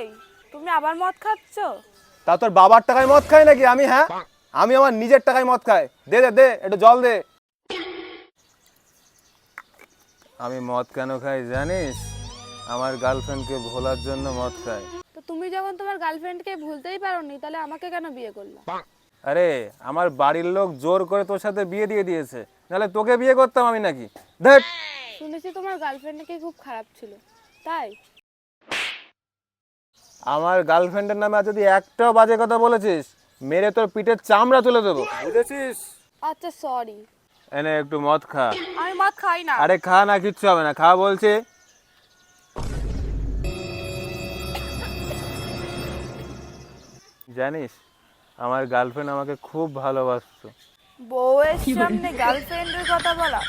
এই তুমি আবার মদ খাচ্ছ? তা তোর বাবার টাকায় মদ খাই নাকি আমি? হ্যাঁ, আমি আমার নিজের টাকায় মদ খাই। দে দে দে, একটু জল দে। আমি মদ কেন খাই জানিস? আমার গার্লফ্রেন্ডকে ভোলার জন্য মদ খাই। তো তুমি যখন তোমার গার্লফ্রেন্ডকে ভুলতেই পারোনি, তাহলে আমাকে কেন বিয়ে করলা? আরে আমার বাড়ির লোক জোর করে তোর সাথে বিয়ে দিয়ে দিয়েছে, নাহলে তোকে বিয়ে করতাম আমি নাকি? দেখ, শুনেছি তোমার গার্লফ্রেন্ড নাকি খুব খারাপ ছিল, তাই? আমার গার্লফ্রেন্ডের নামে আর যদি একটাও বাজে কথা বলেছিস, মেরে তোর পিঠের চামড়া তুলে দেবো, বুঝেছিস? আচ্ছা সরি। এনে একটু মদ খা। আমি মদ খাই না। আরে খা না, কিচ্ছু হবে না, খা বলছে। জানিস, আমার গার্লফ্রেন্ড আমাকে খুব ভালোবাসতো। বউয়ের সামনে গার্লফ্রেন্ডের কথা বলা